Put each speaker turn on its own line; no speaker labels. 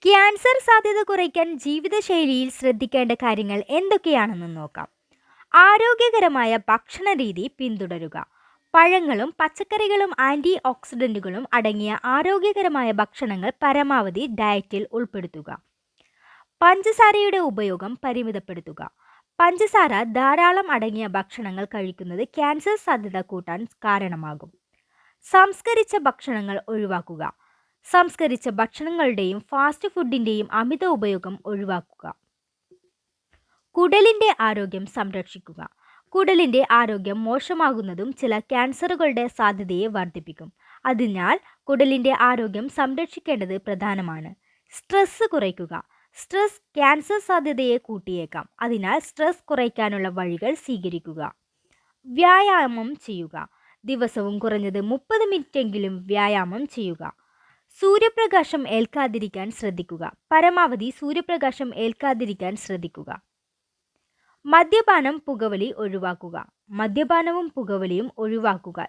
Cancer സാധ്യത കുറയ്ക്കാൻ ജീവിതശൈലിയിൽ ശ്രദ്ധിക്കേണ്ട കാര്യങ്ങൾ എന്തൊക്കെയാണെന്ന് നോക്കാം. ആരോഗ്യകരമായ ഭക്ഷണരീതി പിന്തുടരുക. പഴങ്ങളും പച്ചക്കറികളും ആൻറ്റി ഓക്സിഡൻറ്റുകളും അടങ്ങിയ ആരോഗ്യകരമായ ഭക്ഷണങ്ങൾ പരമാവധി ഡയറ്റിൽ ഉൾപ്പെടുത്തുക. പഞ്ചസാരയുടെ ഉപയോഗം പരിമിതപ്പെടുത്തുക. പഞ്ചസാര ധാരാളം അടങ്ങിയ ഭക്ഷണങ്ങൾ കഴിക്കുന്നത് ക്യാൻസർ സാധ്യത കൂട്ടാൻ കാരണമാകും. സംസ്കരിച്ച ഭക്ഷണങ്ങൾ ഒഴിവാക്കുക. സംസ്കരിച്ച ഭക്ഷണങ്ങളുടെയും ഫാസ്റ്റ് ഫുഡിൻ്റെയും അമിത ഉപയോഗം ഒഴിവാക്കുക. കുടലിൻ്റെ ആരോഗ്യം സംരക്ഷിക്കുക. കുടലിൻ്റെ ആരോഗ്യം മോശമാകുന്നതും ചില ക്യാൻസറുകളുടെ സാധ്യതയെ വർദ്ധിപ്പിക്കും. അതിനാൽ കുടലിൻ്റെ ആരോഗ്യം സംരക്ഷിക്കേണ്ടത് പ്രധാനമാണ്. സ്ട്രെസ് കുറയ്ക്കുക. സ്ട്രെസ് ക്യാൻസർ സാധ്യതയെ കൂട്ടിയേക്കാം. അതിനാൽ സ്ട്രെസ് കുറയ്ക്കാനുള്ള വഴികൾ സ്വീകരിക്കുക. വ്യായാമം ചെയ്യുക. ദിവസവും കുറഞ്ഞത് 30 മിനിറ്റെങ്കിലും വ്യായാമം ചെയ്യുക. സൂര്യപ്രകാശം ഏൽക്കാതിരിക്കാൻ ശ്രദ്ധിക്കുക. പരമാവധി സൂര്യപ്രകാശം ഏൽക്കാതിരിക്കാൻ ശ്രദ്ധിക്കുക. മദ്യപാനം പുകവലി ഒഴിവാക്കുക. മദ്യപാനവും പുകവലിയും ഒഴിവാക്കുക.